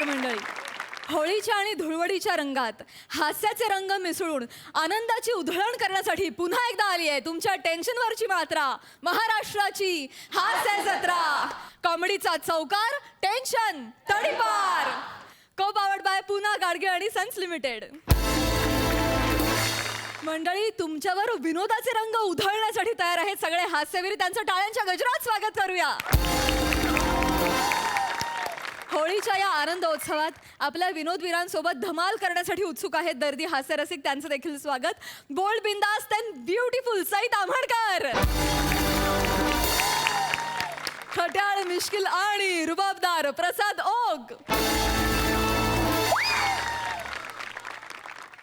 नमस्कार मंडळी. होळीच्या आणि धुळवडीच्या रंगात हास्याचे रंग मिसळून आनंदाची उधळण करण्यासाठी पुन्हा एकदा आली आहे तुमच्या टेन्शनवरची मात्रा, महाराष्ट्राची हास्य जत्रा. कॉमेडीचा चौकार, टेन्शन तडीपार. को पावर्ड बाय पुन्हा गाडगे आणि सन्स लिमिटेड. मंडळी, तुमच्यावर विनोदाचे रंग उधळण्यासाठी तयार आहेत सगळे हास्यवीर. त्यांचं टाळ्यांच्या गजरात स्वागत करूया. होळीच्या या आनंदोत्सवात आपल्या विनोदवीरांसोबत धमाल करण्यासाठी उत्सुक आहेत दर्दी हास्यरसिक. त्यांचं देखील स्वागत. बोल्ड, बिंदास अँड ब्युटिफुल सई ताम्हणकर. खट्याळ, मिश्किल आणि रुबाबदार प्रसाद ओग.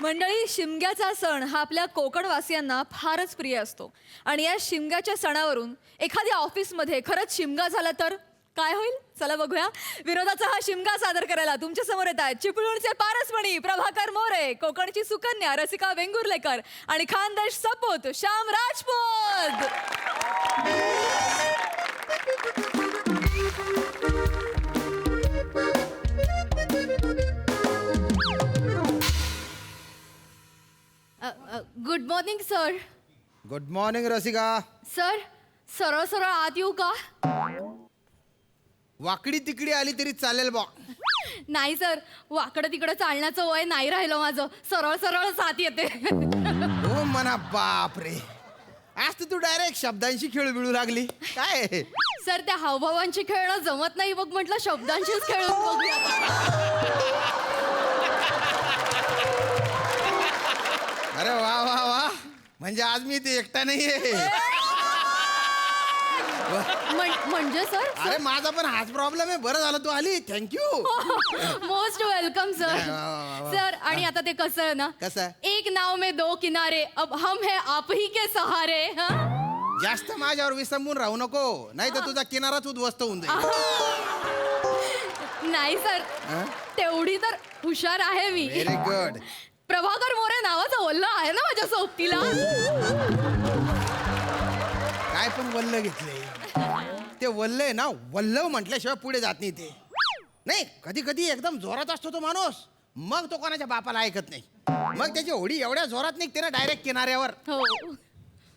मंडळी, शिमग्याचा सण हा आपल्या कोकणवासियांना फारच प्रिय असतो आणि या शिमग्याच्या सणावरून एखाद्या ऑफिसमध्ये खरंच शिमगा झाला तर काय होईल? चला बघूया. विनोदाचा हा शिमगा सादर करायला तुमच्या समोर येत आहेत चिपळूणचे पारसमणी प्रभाकर मोरे, कोकणची सुकन्या रसिका वेंगुर्लेकर आणि खानदेश सपूत Shyam Rajput. Good morning sir. Good morning Rasika. Sir, सरळ सरळ आत येऊ का? वाकडी तिकडी आली तरी चालेल बा. नाही सर, वाकडं तिकडं चालण्याचं वय नाही राहिलं माझं. सरळ सरळ साथ येते. हो म्हणा. बाप रे, आज तर तू डायरेक्ट शब्दांशी खेळ बिळू लागली काय? सर, त्या हावभावांची खेळणं जमत नाही, मग म्हटलं शब्दांशीच खेळून बघूया. अरे वा वा वा, म्हणजे आज मी ते एकटा नाहीये. म्हणजे सर? अरे माझा पण हाच प्रॉब्लेम आहे. बरं झालं तू आली. Thank you. Most welcome sir. Sir, आणि आता ते कसं आहे ना, कसं? एक नाव में दो किनारे, अब हम है आप ही के सहारे. जास्त माझ्यावर विसंबून राहू नको, नाही तर तुझा किनाराच उद्ध्वस्त होऊन जाईल. नाही सर, तेवढी तर हुशार आहे मी. Very good. प्रभाकर मोरे नावाचा वल्ल आहे ना माझ्या सोबतीला. काय पण वल्ल घेतले ते वल्ल आहे ना, वल्लव म्हटल्याशिवाय पुढे जात नाही ते. नाही, कधी कधी एकदम जोरात असतो तो माणूस, मग तो कोणाच्या बापाला ऐकत नाही. मग त्याची होडी एवढ्या जोरात निघते ना डायरेक्ट किनाऱ्यावर. हो.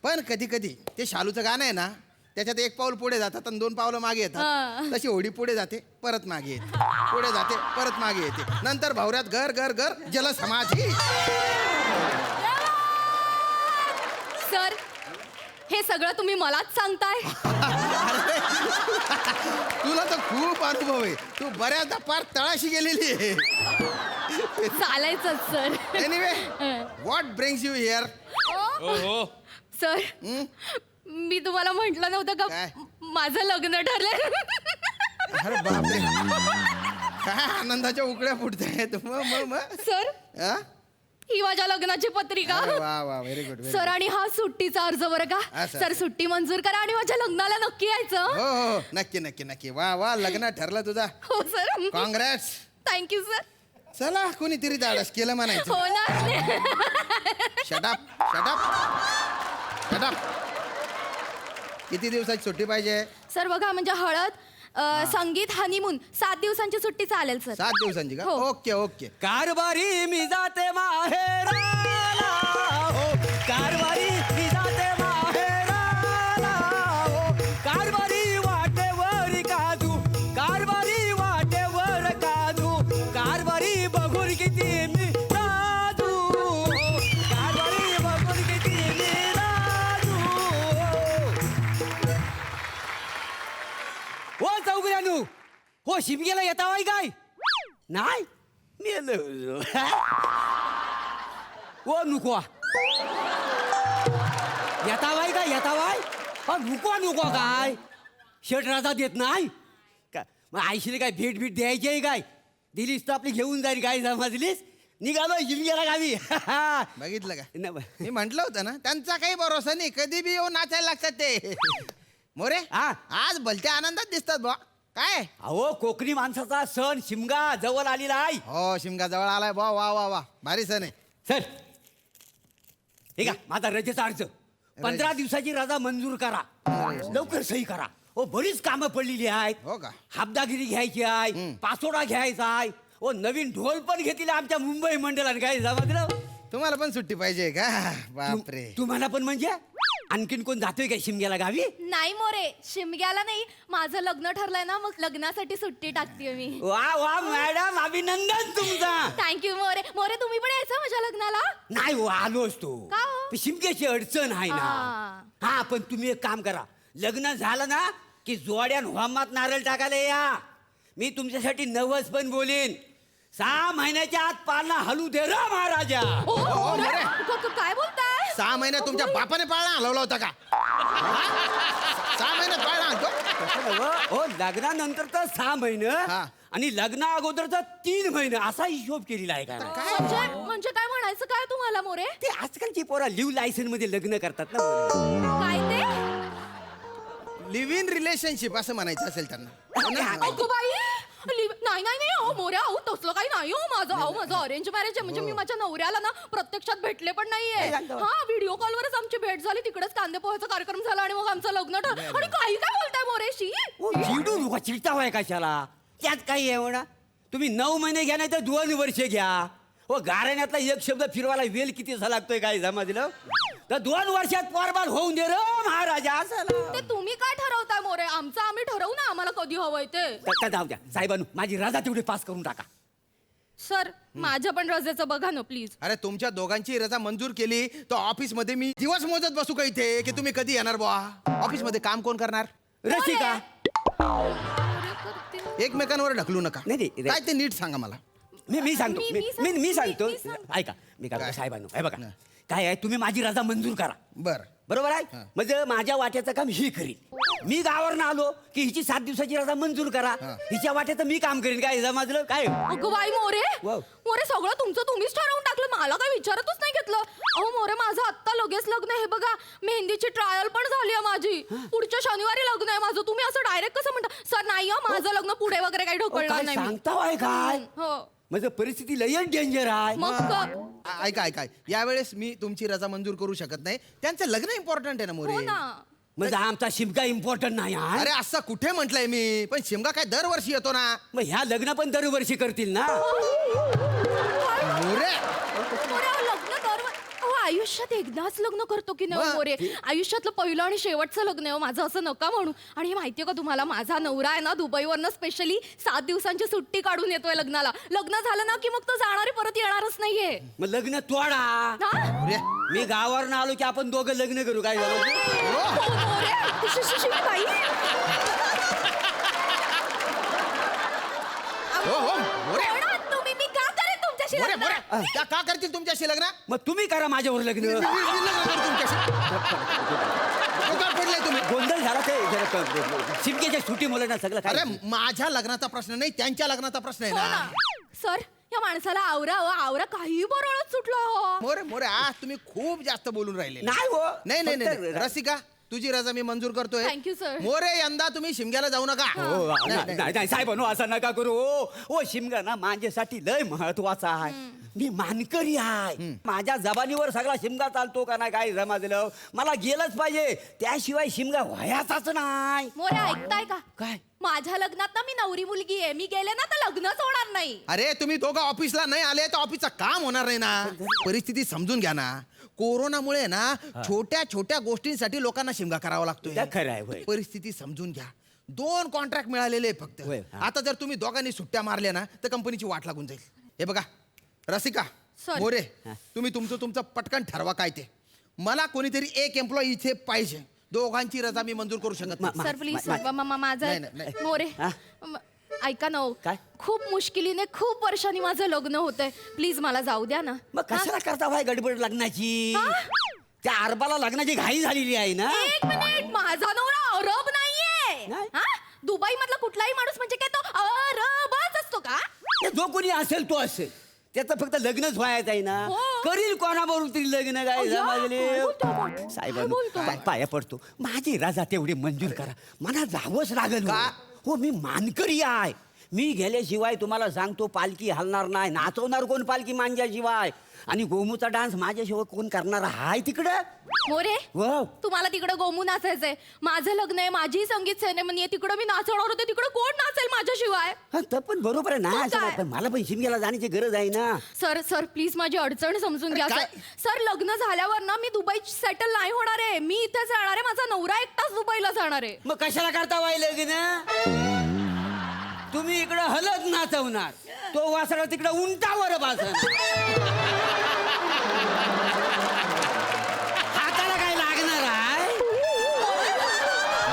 पण कधी कधी ते शालूचं गाणं आहे ना, त्याच्यात एक पाऊल पुढे जातात आणि दोन पावलं मागे येतात. तशी होडी पुढे जाते, परत मागे येते, पुढे जाते, परत मागे येते. नंतर भावऱ्यात घर घर घर जल समाधी. सर, हे सगळं तुम्ही मलाच सांगताय? तुला तर खूप अनुभव आहे. तू बऱ्याचदा पार तळाशी गेलेली आहे. चालायचं sir. Anyway, what brings you here? Sir, मी तुम्हाला म्हटलं नव्हतं काय? का माझं लग्न ठरलंय? अरे बापरे, काय आनंदाच्या उकड्या फुटत आहेत. सर, ही माझ्या लग्नाची पत्रिका. वा वा, व्हेरी गुड. सर, आणि हा सुट्टीचा अर्ज बरं का. असं. सर, सुट्टी मंजूर करा आणि माझ्या लग्नाला नक्की यायचं. हो हो, नक्की नक्की नक्की. वा वा, लग्न ठरलं तुझा. हो सर. कॉंग्रॅट्स. Thank you sir. चला, कोणीतरी धाडस केलं म्हणायचं. हो ना. Shut up shut up shut up. किती दिवसाची सुट्टी पाहिजे? सर बघा, म्हणजे हळद, संगीत, हनीमून 7 दिवसांची सुट्टी चालेल सर. 7 दिवसांची का? हो. Okay okay. कारभारी मी जाते माहेराला हो, कारभारी मी जाते माहेराला हो, कारभारी वाटेवर काजू, कारभारी वाटेवर काजू, कारभारी बघून किती मी राजू, कारभारी बघून किती मी राजू. हो चौघड्यानू, हो शिमग्याला येता वाय काय? नाही मेलो. ओ नुको येता वाय काय? येता वाय? नुको नुको काय? शेट राजा देत नाही का? मग आईशीने काय भेट भेट द्यायची आहे काय? दिलीस तर आपली घेऊन जाईल काय? समजलीस? निघालो शिमग्याला गावी. बघितलं का? मी म्हंटल होतं ना, त्यांचा काही भरोसा नाही, कधी बी येऊन नाचायला लागतात ते. मोरे, आज भलत्या आनंदात दिसतात बा. काय? अहो, कोकणी माणसाचा सण शिमगा जवळ आलेला आहे. हो, शिमगा जवळ आलाय बा. वा वा वा, भारी सण आहे. सर, हे का माझा रजेचा अर्ज 15 दिवसाची रजा मंजूर करा. लवकर सही करा. ओ बरीच कामं पडलेली आहेत. हो का? हाबदागिरी घ्यायची आहे, पासोडा घ्यायचा आहे, ओ नवीन ढोल पण घेतले आमच्या मुंबई मंडळाने काय जमातलं तुम्हाला पण सुट्टी पाहिजे का बापरे तुम्हाला पण म्हणजे आणखीन कोण जातोय काय शिमग्याला गावी नाही मोरे शिमग्याला नाही माझं लग्न ठरलंय ना मग लग्नासाठी सुट्टी टाकते मी वा वा मॅडम अभिनंदन तुमचा थँक्यू मोरे मोरे तुम्ही पण यायचं माझ्या लग्नाला नाही हो आलोच तो का हो? पण शिमग्याची अडचण आहे ना हा पण तुम्ही एक काम करा लग्न झालं ना की जोड्यान होमात नारळ टाकायला या मी तुमच्यासाठी नवस पण बोलीन 6 महिन्याच्या आत पाळणा हलू दे रा महाराजा ओ, मोरे, काय बोलताय 6 महिन्यात तुमच्या बापाने पाळणा हलवला होता का हा? 6 महिन्यात पाळणा हलतो तसं नव्हं. हो लग्नानंतर तर 6 महिने हा. आणि लग्ना अगोदरचा 3 महिने असा हिशोब केलेला आहे का म्हणजे काय म्हणायचं काय तुम्हाला मोरे ते आजकालची पोरा लिव्ह लायसन मध्ये लग्न करतात ना काय ते लिव्ह इन रिलेशनशिप असं म्हणायचं असेल त्यांना अगो बाई नाही नाही नाही अहो मोऱ्या अहो तसलं काही नाही हो माझं अरेंज मॅरेज आहे म्हणजे मी माझ्या नवऱ्याला ना प्रत्यक्षात भेटले पण नाहीये हा व्हिडिओ कॉलवरच आमची भेट झाली तिकडेच कांदे पोह्याचा कार्यक्रम झाला आणि मग आमचं लग्न ठरलं आणि काही काय बोलताय मोरेशी ओ, चिडू नका चिडता व्हाय कशाला त्यात काही आहे म्हणा तुम्ही 9 महिने घ्या नाही तर 2 वर्षे घ्या हो गारण्यातला एक शब्द फिरवायला वेल किती झाला लागतोय काय जमा दिलं तर 2 वर्षात पोरबाल होऊन दे र महाराजा असं ते तुम्ही काय ठरवताय मोरे आमचं आम्ही ठरवू ना आम्हाला कधी हवंय ते जाऊ द्या साहेबांनो माझी रजा तेवढी पास करून टाका सर माझ्या पण रजेचं बघा ना प्लीज अरे तुमच्या दोघांची रजा मंजूर केली तर ऑफिस मध्ये मी दिवस मोजत बसू का इथे की तुम्ही कधी येणार बुवा ऑफिस मध्ये काम कोण करणार रसिका एकमेकांवर ढकलू नका नाही, नाही. काय ते नीट सांगा मला मी सांगतो मी सांगतो मी सांगतो. ऐका मी काय काय? साहेबांनो हे बघा काय आहे तुम्ही माझी रजा मंजूर करा बर बरोबर आहे म्हणजे माझ्या वाट्याचं काम ही करीन मी गावावरनं आलो की हिची 7 दिवसाची रजा मंजूर करा हिच्या वाट्याचं मी काम करीन काय जमाजलं काय अगं बाई मोरे वाव. मोरे सगळं तुमचं तुम्हीच ठरवून टाकलं मला काय विचारतच नाही घेतलं अहो मोरे माझं आत्ता लगेच लग्न आहे हे बघा मेहंदीची ट्रायल पण झाली आहे माझी पुढच्या शनिवारी लग्न आहे माझं तुम्ही असं डायरेक्ट कसं म्हणता सर नाही हो माझं लग्न पुढे वगैरे काही ढकलणार काय नाही मी. सांगता आहे काय हो म्हणजे परिस्थिती लय डेंजर आहे मग ऐका ऐका यावेळेस मी तुमची रजा मंजूर करू शकत नाही त्यांचं लग्न इम्पॉर्टंट आहे ना हो मोरे ना म्हणजे आमचा शिमगा इम्पॉर्टंट नाही आहे अरे असं कुठे म्हटलंय मी पण शिमगा काय दरवर्षी येतो ना मग ह्या लग्न पण दरवर्षी करतील ना मोरे मोरे अहो, लग्न अहो आयुष्यात एकदाच लग्न करतो की नाही मग? हो मोरे आयुष्यातलं पहिलं आणि शेवटचं लग्न आहे हो माझं असं नका म्हणू आणि हे माहितीये का तुम्हाला माझा नवरा आहे ना दुबईवरनं स्पेशली 7 दिवसांची सुट्टी काढून येतोय लग्नाला लग्न झालं ना की मग तो जाणारी परत येणारच नाहीये मग लग्न तोडा हा? मोरे मी गावावरनं आलो की आपण दोघं लग्न करू काय झालं हो, मोरे. बाई. हो हो मोरे कोण आहात तुम्ही मी का करेन तुमच्याशी मोरे लग्न? मोरे त्या का करतील तुमच्याशी लग्न मग तुम्ही करा माझ्यावर मी लग्न लग्न करू तुमच्याशी डोक्यावर पडलाय तुम्ही गोंधळ झाला ते शिमग्याच्या सुट्टी मुलं ना सगळं अरे काय माझ्या लग्नाचा प्रश्न नाही त्यांच्या लग्नाचा प्रश्न आहे हो ना ना. सर या माणसाला आवरा आवरा काही बरोळच सुटलं हो मोरे मोरे आज तुम्ही खूप जास्त बोलून राहिले नाही हो नाही नाही फक्त नाही रसिका तुझी रजा मी मंजूर करतोय Thank you, sir. मोरे यंदा तुम्ही शिमग्याला जाऊ नका हो, नाही, नाही नाही. नाही, नाही, साहेबांनो असं नका करू ओ शिमगा ना माझ्यासाठी लय महत्वाचा आहे मी मानकरी आहे माझ्या जबानीवर सगळा शिमगा चालतो का नाही काय जमाजलं मला गेलंच पाहिजे त्याशिवाय शिमगा व्हायाचाच नाही मोरे ऐकताय का काय माझ्या लग्नात ना मी नवरी मुलगी आहे मी गेले ना तर लग्नच होणार नाही अरे तुम्ही दोघं ऑफिसला नाही आले तर ऑफिसचं काम होणार नाही ना परिस्थिती समजून घ्या ना कोरोनामुळे ना छोट्या छोट्या गोष्टींसाठी लोकांना शिमगा करावा लागतोय त्या खरं आहे, होय. परिस्थिती समजून घ्या 2 कॉन्ट्रॅक्ट मिळालेले फक्त होय, हा. आता जर तुम्ही दोघांनी सुट्ट्या मारल्या ना तर कंपनीची वाट लागून जाईल हे बघा रसिका Sorry. मोरे तुम्ही तुमचं पटकन ठरवा काय ते मला कोणीतरी एक एम्प्लॉई इथे पाहिजे दोघांची रजा मी मंजूर करू शकत नाही सर प्लीज माझं नाही, नाही. मोरे हा? ऐका ना हो. काय? खूप मुश्किलीने खूप वर्षांनी माझं लग्न होतंय प्लीज मला जाऊ द्या ना मग कशाला करता भाई गडबड लग्नाची हा? त्या अरबाला लग्नाची घाई झालेली आहे ना एक मिनिट माझा नवरा अरब नाहीये नाही? हा दुबई मधला कुठलाही माणूस म्हणजे काय तो अरबच असतो का जो कोणी असेल तो असेल त्याचं फक्त लग्नच व्हायचं आहे ना हो. करील कोणाबरोबर तरी लग्न काय अय्या, काय बोलतो आपण? जमाजले काय साहेबांनो बोलतो? पाया पडतो माझी रजा तेवढी मंजूर करा मला जावंच लागेल का? हो मी मानकरी आहे मी गेल्याशिवाय तुम्हाला सांगतो पालखी हलणार नाही नाचवणार कोण पालखी मांज्याशिवाय आणि गोमूचा डान्स माझ्याशिवाय कोण करणार हाय तिकडं मोरे वाव. तुम्हाला तिकडे गोमू नाचायचंय. माझं लग्न आहे, माझी संगीत सेरेमनी आहे, तिकडे मी नाचवणार होते, तिकडे कोण नाचेल माझ्याशिवाय? हा तर पण बरोबर आहे ना मग असं काय? नाही, पण मला पण शिमग्याला जाण्याची गरज आहे ना. सर सर प्लीज माझी अडचण समजून घ्या. काय? सर लग्न झाल्यावर ना मी दुबईत सेटल नाही होणार आहे. मी इथेच राहणार आहे. माझा नवरा एकटाच दुबईला जाणार आहे. मग कशाला करता वाय लग्न? तुम्ही इकडं हलत नाचवणार, तो वासरा तिकडं उंटावर बाजणार. हाताला काय लागणार आहे?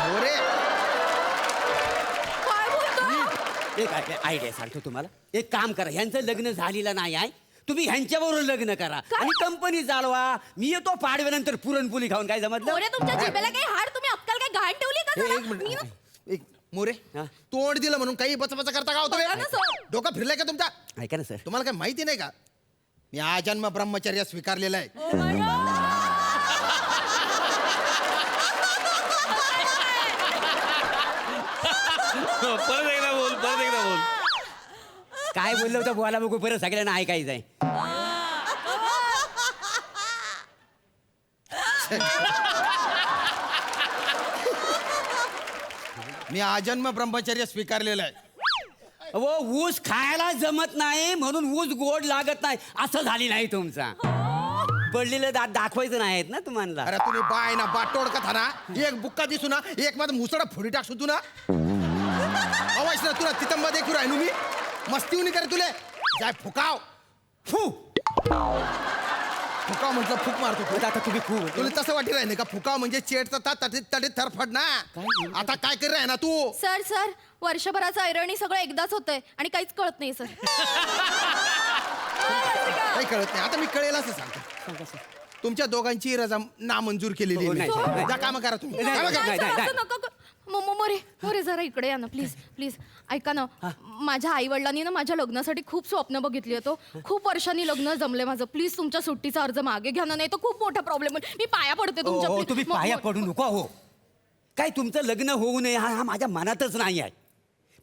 मोरे काय बोलतो? एक आयडिया सांगतो तुम्हाला. एक काम करा, ह्यांचं लग्न झालेलं नाही आहे, तुम्ही ह्यांच्याबरोबर लग्न करा आणि कंपनी चालवा. मी येतो पाडव्यानंतर पुरणपोळी खाऊन. काय जमत मोरे तुमच्या जिभेला काही हाड, तुम्ही अक्कल काय घाण ठेवली का जरा? एक मी मिनिट ना- एक मोरे हा? तोंड दिलं म्हणून काही बचबच करता का बघा ना, होतो? सर. डोकं फिरलंय का तुमचा? ऐका ना सर, तुम्हाला काय माहिती नाही का मी आजन्म ब्रह्मचर्य स्वीकारलेलं आहे. Oh my God. परत एकदा बोल, परत एकदा बोल. काय बोललो होतं बोला बघू, परत सगळ्यांना ऐकायचं आहे. मी आजन्म ब्रह्मचर्य स्वीकारलेलं आहे. वो ऊस खायला जमत नाही म्हणून ऊस गोड लागत नाही असं झाली नाही तुमचा. पडलेलं दात दाखवायचं नाहीत ना तुम्हाला. अरे तुम्ही बाय ना बाटोड का था ना एक बुक्का दिसू ना एक माझं मुसडा फोडी टाकसू तू ना अवायस ना तुला तिथंबा देखू राहिलो मी मस्ती उनी करे तुले जाय फुकाव फू फुकाव म्हटलं फुक मारतो तू. आता तुम्ही खूप तुला तसं वाटी राहिले का फुकाव म्हणजे चेटचा तडे तडे थरफड ना. आता काय कर आहे ना तू सर सर वर्षभराचं ऐरणी सगळं एकदाच होतंय आणि काहीच कळत नाही सर. काही कळत नाही. आता मी कळेल असं सांगतो तुमच्या दोघांची रजा नामंजूर केलेली हो, आहे नाही, मी. नाही. जा कामं करा तुम्ही नाही, कामं करा. नाही, सर, नाही. असं नका मोरे मोरे जरा इकडे या ना प्लीज प्लीज. ऐका ना, माझ्या आई वडिलांनी ना माझ्या लग्नासाठी खूप स्वप्न बघितली होतो. खूप वर्षांनी लग्न जमले माझं. प्लीज तुमच्या सुट्टीचा अर्ज मागे घ्या ना, नाही तर खूप मोठा प्रॉब्लेम होईल. मी पाया पडते तुमच्या हो, please. तुम्ही पाया पडू नको हो. काय तुमचं लग्न होऊ नये हा माझ्या मनातच नाही आहे.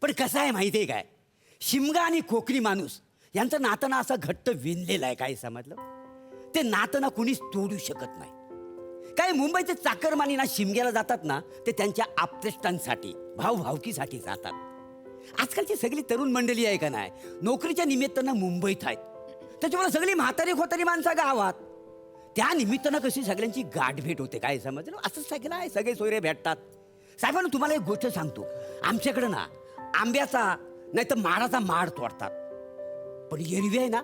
पण कसं आहे माहिती आहे काय, शिमगा आणि कोकणी माणूस यांचं नातं ना असं घट्ट विणलेलं आहे. काय समजलं? ते नातं ना कुणीच तोडू शकत नाही. काय मुंबईचे चाकरमानी ना शिमग्याला जातात ना ते त्यांच्या आप्तेष्टांसाठी भावभावकीसाठी जातात. आजकालची सगळी तरुण मंडळी आहे का नाही नोकरीच्या निमित्तानं मुंबईत आहेत. त्याच्यामुळे सगळी म्हातारी खोतारी माणसं गावात. त्या निमित्तानं कशी सगळ्यांची गाठभेट होते. काय समजलं? असं सगळं आहे, सगळे सोयरे भेटतात. साहेबांना तुम्हाला एक गोष्ट सांगतो, आमच्याकडं ना आंब्याचा नाही तर माडाचा माड तोडतात, पण एरवी आहे ना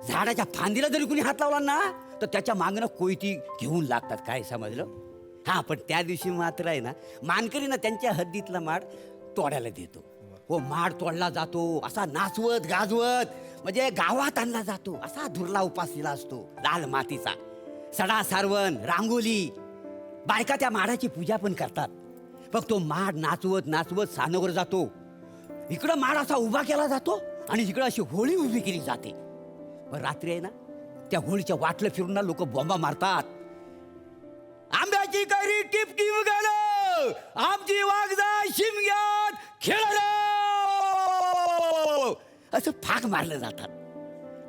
झाडाच्या फांदीला जरी कुणी हात लावला ना तर त्याच्या मागणं कोयती घेऊन लागतात. काय समजलं? हा पण त्या दिवशी मात्र आहे ना मानकरी ना त्यांच्या हद्दीतला माड तोडायला देतो. हो माड तोडला जातो असा नाचवत गाजवत म्हणजे गावात आणला जातो. असा धुरला उपासलेला असतो लाल मातीचा. सडा सारवण रांगोली बायका त्या माडाची पूजा पण करतात. मग तो माड नाचवत नाचवत सानवर जातो. इकडं माड असा उभा केला जातो आणि इकडं अशी होळी उभी केली जाते. मग रात्री आहे ना त्या होळीच्या वाटलं फिरून ना लोक बॉम्बा मारतात. आंब्याची कैरी टिप टिप गेलो आमची वागजा शिमग्यात खेळलो असं फाक मारलं जातात.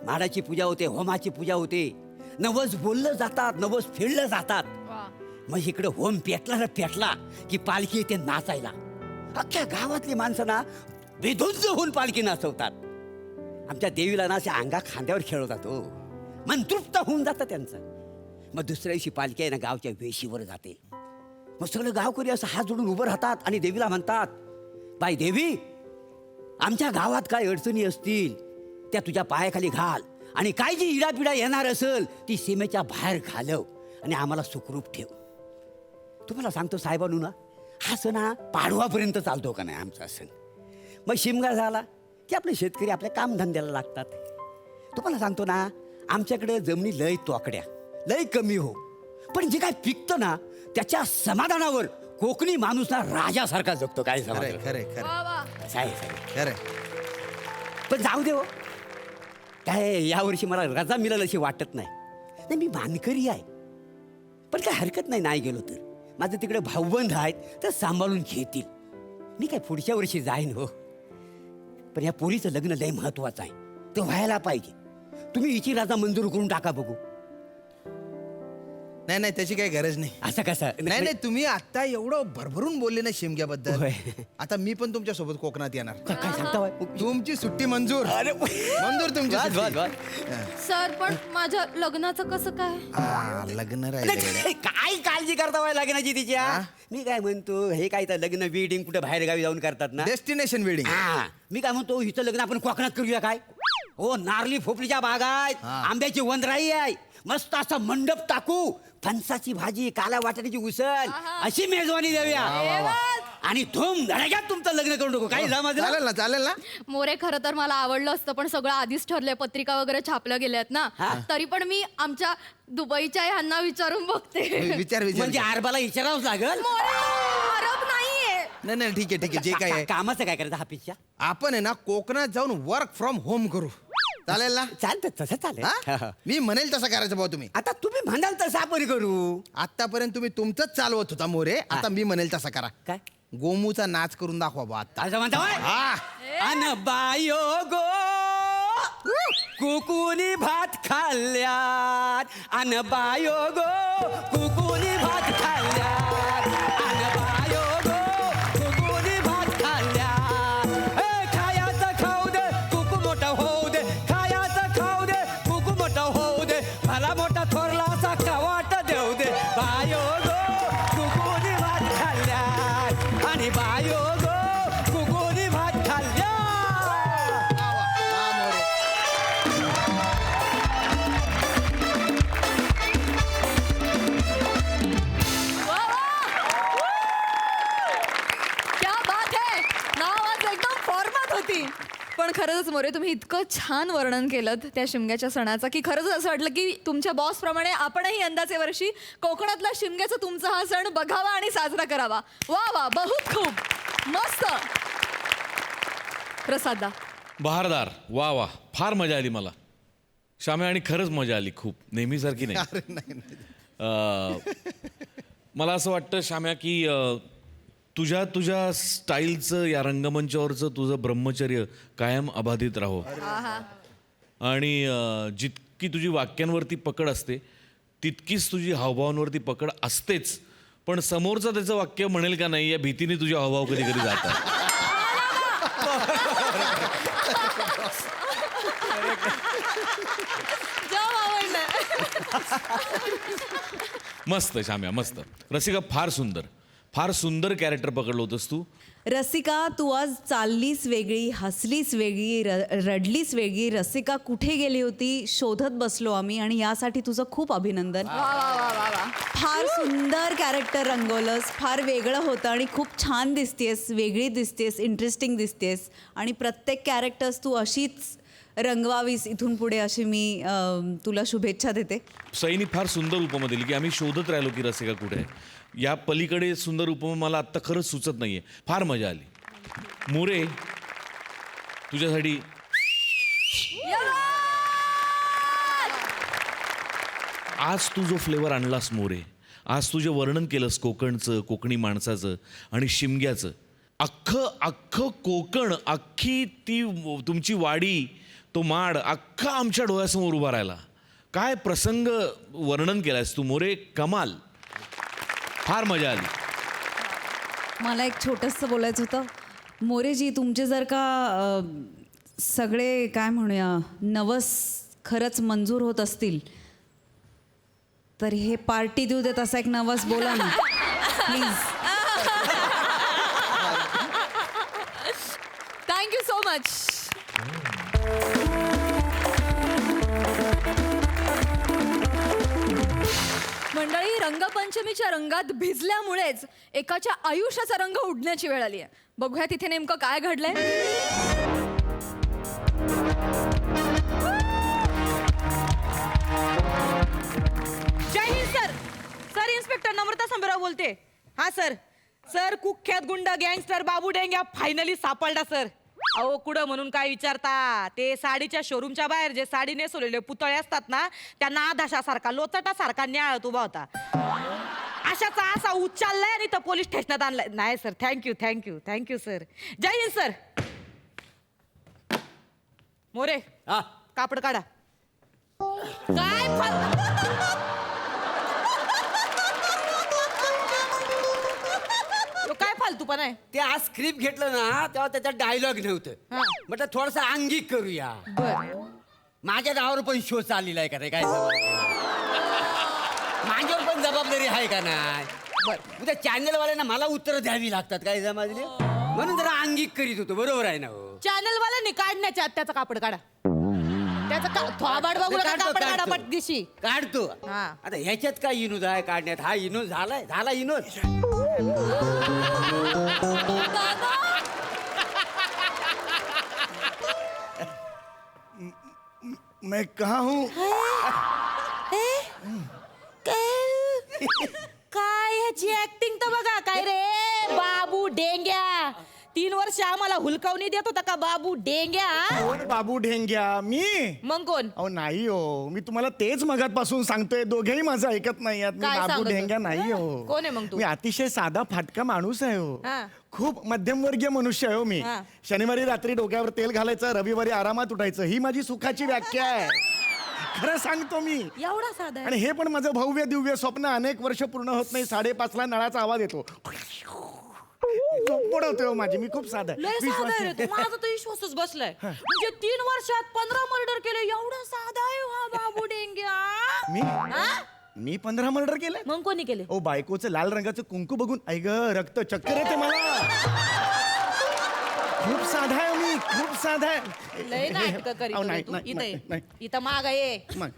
माडाची पूजा होते, होमाची पूजा होते, नवस बोललं जातात, नवस फेडलं जातात. वा. मग इकडे होम पेटला ना पेटला की पालखी येते नाचायला. अख्ख्या गावातली माणसं ना बेधुंज होऊन पालखी नाचवतात. आमच्या देवीला ना अशा अंगा खांद्यावर खेळवतात. हो मन तृप्त होऊन जातं त्यांचं. मग दुसऱ्या दिवशी पालखी आहे ना गावच्या वेशीवर जाते. मग सगळं गावकरी असं हात जोडून उभं राहतात आणि देवीला म्हणतात, बाई देवी आमच्या गावात काय अडचणी असतील त्या तुझ्या पायाखाली घाल आणि काय जी इडापिडा येणार असेल ती सीमेच्या बाहेर घालव आणि आम्हाला सुखरूप ठेव. तुम्हाला सांगतो साहेबांनो ना हा सण हा पाडवापर्यंत चालतो का नाही आमचा सण. मग शिमगा झाला की आपले शेतकरी आपल्या कामधंद्याला लागतात. तुम्हाला सांगतो ना आमच्याकडे जमिनी लय तोकड्या लय कमी हो, पण जे काय पिकतं ना त्याच्या समाधानावर कोकणी माणूस ना राजासारखा जगतो. काय खरंय समजलं? खरंय खरं वा वा. असं आहे, असं आहे. खरंय. पण जाऊ दे हो, काय यावर्षी मला रजा मिळेल अशी वाटत नाही. नाही मी मानकरी आहे पण काय हरकत नाही नाही गेलो तर. माझं तिकडे भाऊबंद आहेत तर सांभाळून घेतील. मी काय पुढच्या वर्षी जाईन हो. पण या पोरीचं लग्न लय महत्वाचं आहे, ते व्हायला पाहिजे. तुम्ही हिची रजा मंजूर करून टाका बघू. नाही नाही त्याची काही गरज नाही. असं कसं नाही नाही तुम्ही आता एवढं भरभरून बोलले ना शिमग्याबद्दल. होय. आता मी पण तुमच्या सोबत कोकणात येणार. काय सांगता बाई? तुमची सुट्टी मंजूर. अरे मंजूर तुमची वाद, सुट्टी. वाद, वाद. सर पण माझ्या लग्नाचं कसं काय? लग्न राहिलं. काय काळजी करता बाई लग्नाची तिच्या? मी काय म्हणतो हे काय तर लग्न वेडिंग कुठे बाहेर गावी जाऊन करतात ना. Destination wedding. मी काय म्हणतो हिचं लग्न आपण कोकणात करूया काय? हो नारली फोपलीच्या बागायत, आंब्याची वनराई आहे, मस्त असा मंडप टाकू, फणसाची भाजी, काला वाटाण्याची उसळ, अशी मेजवानी देऊया आणि धूम धडाक्यात तुमचं लग्न करून टाकू. काही चालेल ना चालेल ना. मोरे खरं तर मला आवडलं असतं पण सगळं आधीच ठरलंय, पत्रिका वगैरे छापल्या गेल्यात ना. तरी पण मी आमच्या दुबईच्या ह्यांना विचारून बघते. विचार विचार. म्हणजे आरबाला विचारावंच लागल. मोरे, अरब नाहीये. नाही नाही ठीक आहे ठीक आहे जे काय आहे कामाचं काय करायचं हाफिसच्या? आपण आहे ना कोकणात जाऊन वर्क फ्रॉम होम करू. चालेल ना. चालतं तसं चालेल. हा? मी म्हणेल तसं करायचं भाऊ तुम्ही. आता तुम्ही म्हणाल तसं आपण करू. आतापर्यंत तुम्ही तुमचंच चालवत होता मोरे. आता मी म्हणेल तसं करा. काय गोमूचा नाच करून दाखवा बा आता. असं म्हणता होय? हा अन बायो गो कुकुनी भात खाल्ल्यात, अन बायो गो कुकुनी भात खाल्ल्यात, अन बायो गो कुकुनी भात खाल्ल्यात. ए, खायाचं खाऊ दे कुकू मोठा होऊ दे, खायाचं खाऊ दे कुकू मोठा होऊ दे, भला मोठा थोरला असा कवाट देऊ दे. बायो गो कुकुनी भात खाल्ल्यात आणि बायो गो कुकुनी भात खाल्ल्यात. क्या बात आहे. नाव आज एकदम फॉर्मात होती. पण खरंच मोरे तुम्ही इतकं छान वर्णन केलं त्या शिमग्याच्या सणाचं की खरंच असं वाटलं की तुमच्या बॉस प्रमाणे आपणही यंदाचे वर्षी कोकणातला शिमग्याचा तुमचा हा सण बघावा आणि साजरा करावा. वा वा बहुत खूप मस्त. प्रसादा बहारदार. वा वा फार मजा आली मला श्याम्या आणि खरंच मजा आली खूप, नेहमीसारखी नाही. अरे नाही नाही. मला असं वाटतं श्याम्या की तुझ्या स्टाईलचं या रंगमंचावरचं तुझं ब्रह्मचर्य कायम अबाधित राहो. आणि जितकी तुझी वाक्यांवरती पकड असते तितकीच तुझी हावभावांवरती पकड असतेच. पण समोरचं त्याचं वाक्य म्हणेल का नाही या भीतीने तुझे हावभाव कधी कधी जातात. जाम आवडलं. मस्त श्याम्या मस्त. रसिका फार सुंदर कॅरेक्टर पकडलं होतंस तू. रसिका तू आज चाललीस वेगळी, हसलीस वेगळी, रडलीस वेगळी. रसिका कुठे गेली होती शोधत बसलो आम्ही आणि यासाठी तुझं खूप अभिनंदन. फार सुंदर कॅरेक्टर रंगवलंस, फार वेगळं होतं आणि खूप छान दिसतेस, वेगळी दिसतेस, इंटरेस्टिंग दिसतेस आणि प्रत्येक कॅरेक्टर्स तू अशीच रंगवावीस इथून पुढे अशी मी तुला शुभेच्छा देते. सईनी फार सुंदर उपमा दिली की आम्ही शोधत राहिलो की रसिका कुठे आहे. या पलीकडे सुंदर उपमा मला आत्ता खरंच सुचत नाहीये. फार मजा आली. मोरे तुझ्यासाठी आज तू जो फ्लेवर आणलास मोरे, आज तू जे वर्णन केलंस कोकणचं, कोकणी माणसाचं आणि शिमग्याचं, अख्खं कोकण, अख्खी ती तुमची वाडी, तो माड अख्खा आमच्या डोळ्यासमोर उभा राहिला. काय प्रसंग वर्णन केलायस तू मोरे, कमाल. फार मजा आली. मला एक छोटंसं बोलायचं होतं. मोरेजी तुमचे जर का सगळे काय म्हणूया नवस खरंच मंजूर होत असतील तर हे पार्टी देऊ देत असा एक नवस बोला ना प्लीज. Thank you so much. मंडळी रंगपंचमीच्या रंगात भिजल्यामुळेच एकाच्या आयुष्याचा रंग उडण्याची वेळ आली आहे. बघूया तिथे नेमकं काय घडलंय. जय हिंद सर. सर इन्स्पेक्टर नम्रता संभराव बोलते. हा सर. सर कुख्यात गुंड गँगस्टर बाबू डेंग्या फायनली सापडला सर. अहो कुठं म्हणून काय विचारता, ते साडीच्या शोरूमच्या बाहेर जे साडी नेसवलेले पुतळे असतात ना त्यांना आधाशासारखा लोचटासारखा न्याळत उभा होता. अशाचा असा उच्चारलाय आणि तर पोलीस स्टेशनात आणलाय. नाही सर थँक्यू सर. जय हिंद सर. मोरे हा कापड काढा. काय फालतूपणा आहे ते आज स्क्रिप्ट घेतलं ना तेव्हा त्याच्यात डायलॉग नव्हतं हा. म्हटलं थोडस अंगिक करूया. बर माझ्या नावावर पण शो चाललेला आहे का रे? काय माझ्यावर पण जबाबदारी आहे का नाही? बर उद्या चॅनलवाल्यांना मला उत्तरं द्यावी लागतात काय समजले? म्हणून जरा अंगिक करीत होतो. बरोबर आहे ना हो? चॅनल वाल्यांनी काढण्याच्या आत त्याचा कापड काढा. त्याचा थोबाड बघू नका, कापड काढा पटदिशी. काढतो. हा. आता ह्याच्यात काय विनोद आहे काढण्यात? हा विनोद झाला विनोद. मैं कहा हूँ? काय ह्याची ऍक्टिंग तर बघा. काय रे बाबू डेंग्या, 3 वर्ष आम्हाला हुलकावणी देत होता का बाबू डेंग्या? कोण बाबू ढेंग्या? मी? मग कोण? अहो नाही हो, मी तुम्हाला तेच मगातपासून सांगतोय. दोघेही माझं ऐकत नाही आहेत. मी काय बाबू सांगतो? ढेंग्या नाही हो. कोण आहे मग तू? मी अतिशय साधा फाटका माणूस आहे हो. हा. खूप मध्यमवर्गीय मनुष्य आहे हो मी. हा. शनिवारी रात्री डोक्यावर तेल घालायचं, रविवारी आरामात उठायचं, ही माझी सुखाची व्याख्या आहे. खरं सांगतो मी. एवढा साधा आहे? आणि हे पण माझं भव्य दिव्य स्वप्न अनेक वर्ष पूर्ण होत नाही. 5:30ला नळाचा आवाज येतो. बुडवतोय हो माझी. मी खूप साधा आहे. लय साधा आहे रे तू. विश्वास- माझा तर विश्वासच बसलाय. म्हणजे 3 वर्षात 15 मर्डर केले. एवढा साधा आहे हा बाबू डेंग्या. मी हा? मी 15 मर्डर केले. मग कोणी केले? ओ बायकोचं लाल रंगाचं कुंकू बघून ऐक रक्त चक्कर येते मला. खूप साधा आहे मी, खूप साधा आहे. लय नाटक करीत अहो, होता नाही, तू. नाही, इथं नाही, ये. नाही. इथं माग ये. मग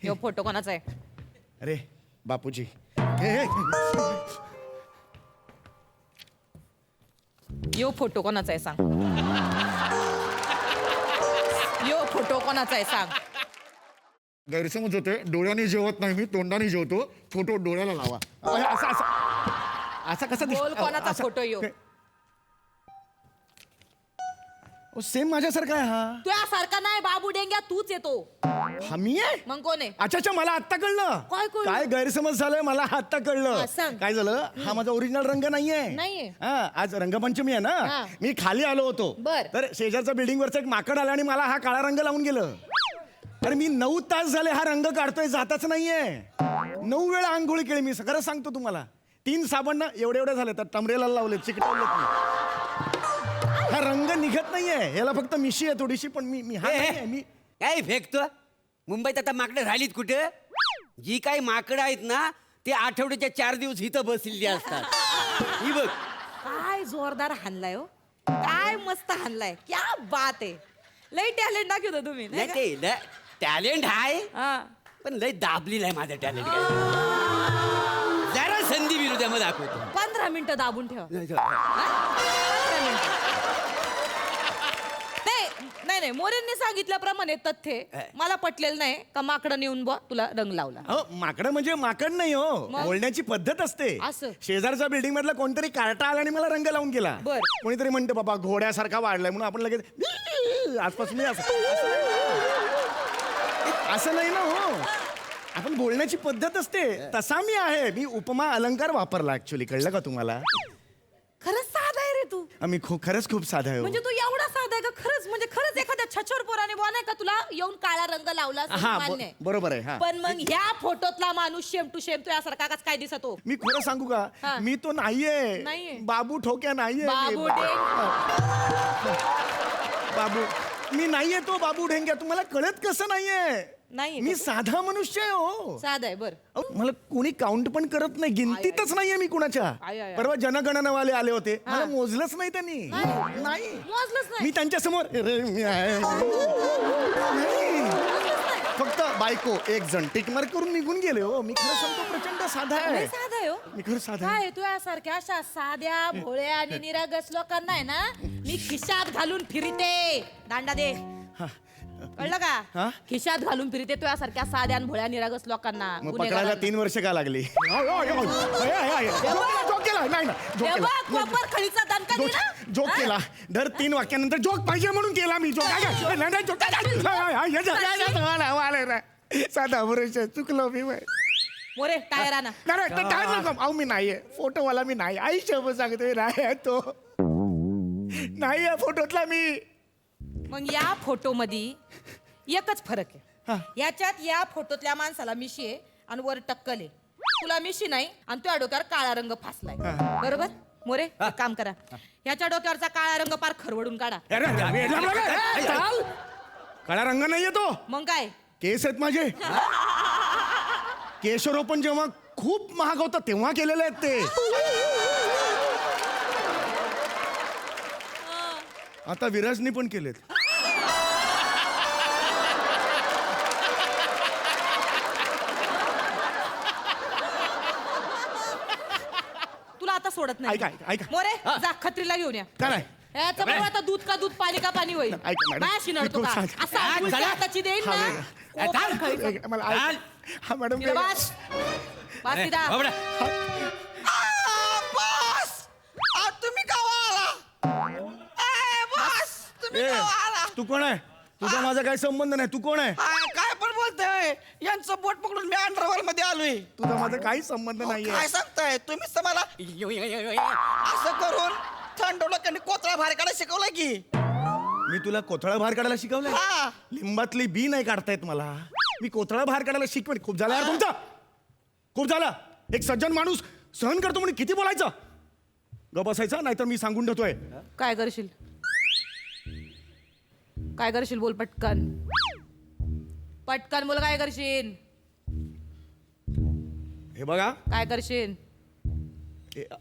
ह्यो फोटो कोणाचा आहे? अरे बापूजी हे. यो फोटो कोणाचा आहे सांग. यो फोटो कोणाचा आहे सांग. गैरसमज होते. डोळ्याने जेवत नाही मी, तोंडाने जेवतो. फोटो डोळ्याला लावा. असं असं असं कसं बोल कोणाचा फोटो यो? सेम माझ्यासारखा आहे हा. तुझ्यासारखा नाही बाबू डेंग्या, तूच येतो. हा मी आहे. मग कोण आहे? अच्छा अच्छा, मला आत्ता कळलं. काय कळलं? काय गैरसमज झालंय मला आत्ता हा, कळलं. सांग. काय झालं, हा माझा ओरिजिनल रंग नाहीये. नाहीये. हा, आज रंगपंचमी आहे हा. ना. मी खाली आलो होतो. बर. तर शेजारच्या बिल्डिंग वरचं एक माकड आला आणि मला हा काळा रंग लावून गेलं. अरे मी 9 तास झाले हा रंग काढतोय, जाताच नाहीये. 9 वेळा आंघोळी केली मी. खरं सांगतो तुम्हाला. 3 साबण ना एवढे झाले तर टमरेला लावले, चिकटवलेत मी. हा रंग निघत नाहीये. याला फक्त मिशी आहे थोडीशी, पण मी हा नाहीये. मी काय फेकतो? मुंबईत आता माकडं राहिलीत कुठे? जी काही माकडं आहेत ना ते आठवड्याच्या 4 दिवस इथं बसलेली असतात. ही बघ. काय जोरदार हाणलाय हो. काय मस्त हाणलाय. क्या बात आहे. लय टॅलेंट दाखवतो तुम्ही नाही नाही का? ते टॅलेंट आहे हा. पण लय दाबलेलं आहे माझं टॅलेंट. जरा संधी विरोधामध्ये दाखवतो. 15 मिनिटं दाबून ठेवा. नाही, 15 मिनिटं. नाही मोरेंनी सांगितल्याप्रमाणे तथ्य मला पटलेलं नाही का माकडं नेऊन बा तुला रंग लावला. माकड म्हणजे माकड नाही हो, मग? बोलण्याची पद्धत असते. असं? शेजारच्या बिल्डिंग मधला कोणतरी कार्टा आला आणि मला रंग लावून गेला. बर. कोणीतरी म्हणते बाबा घोड्यासारखा वाढलाय म्हणून आपण लगेच आजपासून मी असं नाही ना हो. आपण बोलण्याची पद्धत असते. तसा मी आहे. मी उपमा अलंकार वापरला ऍक्च्युली. कळलं का तुम्हाला? खरंच साधा आहे रे तू. मी खरंच खूप साधा आहे हो. म्हणजे तू एवढा साधा आहे का? खरंच खरंच एखाद्या छछोर पोराने बुवा नाही का तुला येऊन काळा रंग लावला असं हा मान्य आहे. बरोबर आहे. हा पण मग ह्या फोटोतला माणूस शेम टू शेम तुझ्यासारखा कस काय दिसतो? मी खरं सांगू का, हा. मी तो नाहीये. नाहीये? बाबू ठोक्या नाहीये. बाबू बाबू मी नाहीये तो बाबू ढेंग्या. तुम्हाला कळत कसं नाहीये? नाहीये मी का? साधा मनुष्य आहे हो. साधा आहे बर. अहो, मला कोणी काउंट पण करत नाही. गिनतीतच नाहीये मी कुणाच्या. आय. परवा जनगणनावाले आले होते. मला मोजलंच नाही त्यांनी. नाही मोजलंच नाही. मी त्यांच्या समोर मी आहे. नाही. फक्त बायको 1 जण टिक मार्क करून निघून गेले हो. मी खरं सांगतो प्रचंड साधा लय आहे. साधा आहे हो. मी खरं साधा आहे. काय तुझ्यासारख्या अशा साध्या भोळ्या आणि निरागस लोकांना आहे ना मी खिशात घालून फिरते. दांडा दे. कळलं हा? का? खिशात घालून फिरते तुझ्यासारख्या साध्या आणि भोळ्या निरागस लोकांना. मग गुन्हेगारांना. पकडायला 3 वर्ष का लागली? जोक केला. नाही ना जोक हे केला. बघ, कोपर खळीचा दणका दे ना. जोक केला. दर 3 वाक्यानंतर जोक पाहिजे म्हणून केला मी. जोक साधा पुरुष चुकलो मी. मोरे टायर आणा. अहो मी नाहीये. फोटोवाला मी नाही. आई शोभ सांगतोय नाही आहे तो. नाही आहे फोटोतला मी. मग या फोटो मध्ये एकच फरक हा. आहे. याच्यात या फोटोतल्या माणसाला मिशी आहे आणि वर टक्कल आहे. तुला मिशी नाही आणि तुझ्या डोक्यावर काळा रंग फासलाय. बरोबर? मोरे एक काम करा ह्याच्या डोक्यावरचा काळा रंग पार खरवडून काढा. अरे, वेडा बघा, ए, चाल. काळा रंग नाहीये तो, मग काय केस आहेत माझे. केशरोपण जेव्हा खूप महाग होतं तेव्हा केलेले आहेत ते. आता विराजनी पण केलेत. तुला आता सोडत नाही. ऐका, ऐका, ऐका. मोरे जा खत्रीला घेऊन या. काय नाही. याचं बरोबर आता दूध का दूध पाणी का पाणी होईल. ऐका, मॅडम. बायाशी नडतो का मी असा उलट्या हाताची देईल ना कोकण खायचं. ऐका, मला ऐका. हा मॅडम तिला बास बास तिला. तुम्ही ए, तू कोण आहे? तुझा माझा काही संबंध नाही. तू कोण आहे? काय पण बोलतोय यांचं बोट पकडून मी अंडरवर्ल्ड मध्ये आलोय. तुझा माझा काही संबंध नाहीये. काय सांगताय तुम्हीच तर मला असं करून थंड डोक्याने कोतळा बाहेर काढायला शिकवलंय की. मी तुला कोथळा बाहेर काढायला शिकवलंय? हा. लिंबातली बी नाही काढतायत मला. मी कोथळा बाहेर काढायला शिकवण. खूप झालं यार तुमचं. खूप झालं. एक सज्जन माणूस सहन करतो म्हणून किती बोलायचं. ग बसायचं नाहीतर मी सांगून ठेवतोय. काय करशील काय करशील बोल पटकन पटकन बोल काय करशील हे बघा, काय करशील.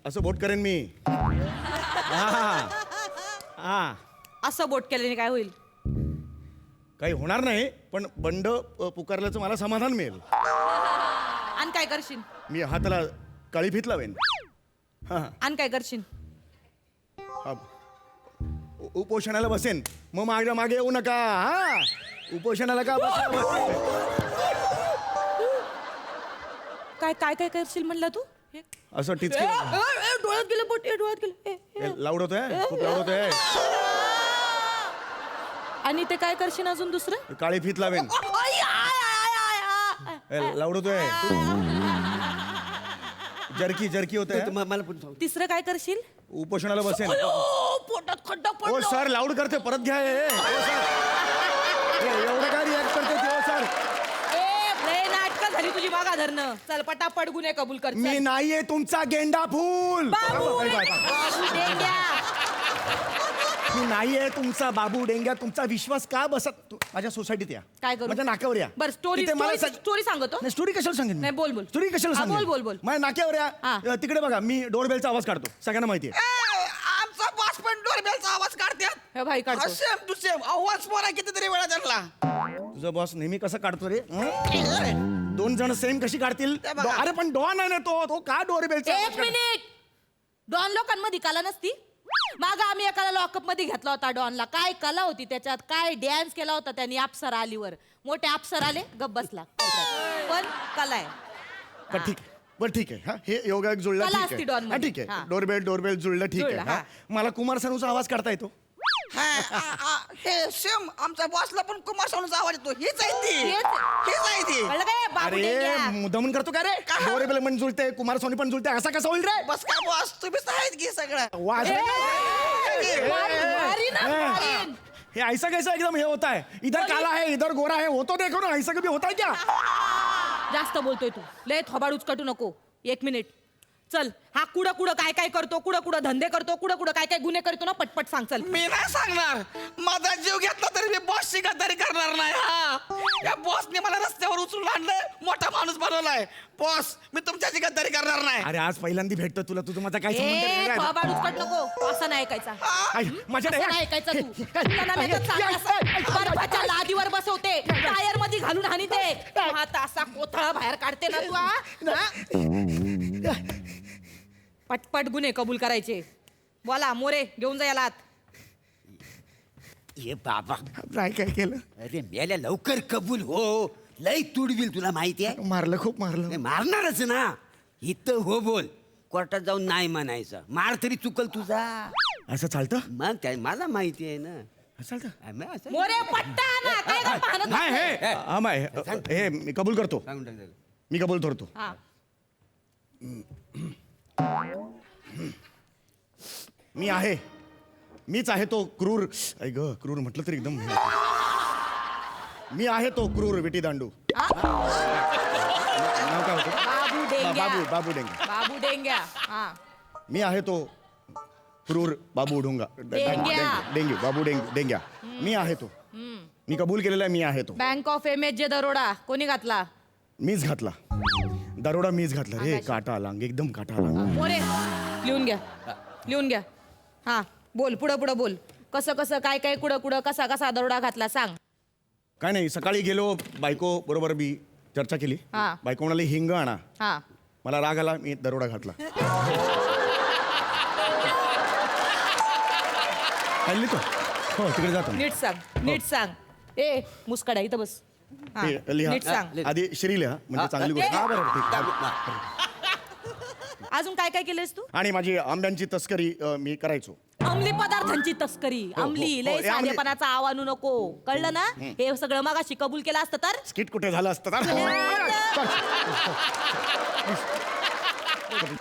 असं बोट करेन मी. हा हा. असं बोट केल्याने काय होईल. काही होणार नाही पण बंड पुकारल्याचं मला समाधान मिळेल. आणि काय करशील मी हाताला काळी फीत लावेन. हा आणि काय करशील. हा. उपोषणाला बसेन. मग मागे मागे येऊ नका. हा उपोषणाला का काय काय काय करशील म्हणला तू. हे. असं ए, टिचकी डोळ्यात गेलं बोट डोळ्यात गेलं. लाऊड होतोय. खूप लाऊड होतोय. आणि ते काय करशील अजून दुसरं. काळी फीत लावेन. लाऊड होतोय. जर्की जर्की होत मला पण सांग. तिसरं काय करशील. उपोषणाला बसेन. पोटात खड्डा ओ पडला. सर लाऊड करते परत घ्या. एवढं काय रिॲक्ट करते तेव्हा सर. लय नाटकं झाली तुझी मागा धरणं. चल पटापट गुन्हे कबूल कर. चल. मी नाहीये तुमचा गेंडा फूल. बाबू बाबू डेंग्या. मी नाहीये तुमचा बाबू डेंग्या. तुमचा विश्वास का बसत. माझ्या सोसायटीत या. काय करू? माझ्या नाक्यावर या. बरं स्टोरी तिथे मला स्टोरी सांगतो. नाही स्टोरी कशाला सांगेन मी? नाही, बोल, बोल. स्टोरी कशाला हा, सांगेन? बोल, बोल, बोल. माझ्या नाक्यावर हा. या. तिकडे बघा मी डोरबेलचा आवाज काढतो. सगळ्यांना माहितीये. आमचा बॉस पण डोरबेलचा आवाज काढतात. हे भाई काढतो. सेम टू सेम आवाज पोरा कितीतरी वेळा धरला. तुझा बॉस नेहमी कसं काढतो रे. दोन जण सेम कशी काढतील. ते बघा. अरे पण डॉन आहे ना तो का डोरबेलचा आवाज एक मिनिट. डॉन लोकांमध्ये कला नसती. माग आम्ही एकाला लॉकअप मध्ये घेतला होता डॉनला. काय कला होती त्याच्यात. काय डॅन्स केला होता त्यांनी. अप्सर आलीवर मोठे अप्सर आले गप बसला. पण कला आहे. का ठीक बरं ठीक आहे. हा हे योगा जुळलं कला ठीक असती आहे. डॉनमध्ये. हा ठीक आहे. हा. डोरबेल जुळलं ठीक आहे. जुळलं, हा. हा. मला कुमार सानूचा आवाज काढता येतो. हे सेम आमच्या बॉसला पण कुमार सानूचा आवाज येतो. हीच आहे ती. हेच. हीच आहे ती. कळलं काय बाबू अरे डेंग्या. मुद्दामून करतो का रे. डोरबेल पण जुळते कुमार सानू पण जुळते. असा कसा होईल रे. बस काय बॉस तुम्हीच आहेत की सगळं. वाज मारीन ना, मारीन. हे ऐसा कैसा एकदम हे होता है. इधर काला है इधर गोरा है. हो तो देखो ना ऐसा कभी होता है क्या. जास्त बोलतोय तू. लय थोबाड उचकटू नको. एक मिनिट. चल हा कुठं कुठं काय काय करतो. कुठं कुठं धंदे करतो. कुठं कुठं काय काय गुन्हे करतो ना पटपट सांग. चल. मी नाही सांगणार. माझा जीव घेतला तरी मी बॉसची गद्दारी करणार नाही. हा या बॉसने मला रस्त्यावर उचलून आणलंय. मोठा माणूस बनवलाय. बॉस मी तुमच्याची गद्दारी करणार नाही. अरे आज पहिल्यांदा भेटतो तुला. तुझं माझा काय संबंध ए, नाही. थोबाड उचकट नको. असं नाही ऐकायचा. माझ्या असं नाही ऐकायचं तू. तुला ना मी तर चांगलं असं बर्फाच्या लादीवर बसवते. टायर मध्ये घालून हानी ते. आता असा कोथळा बाहेर काढते ना तू. हा? पटपट गुन्हे कबूल करायचे. बोला मोरे घेऊन जा याला आत. ये बाबा काय काय केलं. अरे मेल्या लवकर कबूल हो. लय तुडविल तुला माहिती आहे. मारलं खूप मारलं. नाही, मारणारच ना. इथं हो बोल. कोर्टात जाऊन नाही म्हणायचं. मार तरी चुकल तुझा. असं चालतं. मग काय मला माहिती आहे ना. असं चालतं. मग असं- मोरे पट्टा ना काय गं पाहणं तू? नाही हे हा माय हे मी कबूल करतो. सांगून टाक त्याला. मी कबूल करतो. हा. मी आहे. मीच आहे तो क्रूर. ऐ ग क्रूर म्हटलं तरी एकदम हे होतं. मी आहे तो क्रूर विटी दांडू. नाव काय होतं. बाबू डेंग्या. बाबू डेंगे. बाबू डेंग्या. हा. मी आहे तो क्रूर बाबू ढोंगा डेंग्या. डेंग्यू बाबू डेंग्या मी आहे तो मी कबूल केलेला आहे मी आहे तो बँक ऑफ MSJ दरोडा कोणी घातला? मीच घातला दरोडा मीच घातला रे काटा आला एकदम काटा आला मोरे लिहून घ्या हा बोल पुढं बोल कसं कसं काय काय कुठं कसा कसा दरोडा घातला सांग. काय नाही सकाळी गेलो बायको बरोबर मी चर्चा केली हा. बायको म्हणाली हिंग आणा हा मला राग आला मी दरोडा घातला खाल्ली तो हो तिकडे जातो नीट सांग ए मुस्काडा इथं बस हा, ते लिहा नीट सांग. आधी श्री लिहा म्हणजे चांगली गोष्ट हा बरं ठीक अजून काय काय केलंस तू? आणि माझी आंब्यांची तस्करी मी करायचो अंमली पदार्थांची तस्करी अंमली हो, लय हे अंमली- साधेपणाचा आव आणू नको कळलं ना? हे सगळं मगाशी कबूल केलं असतं तर स्किट कुठे झालं असतं तर?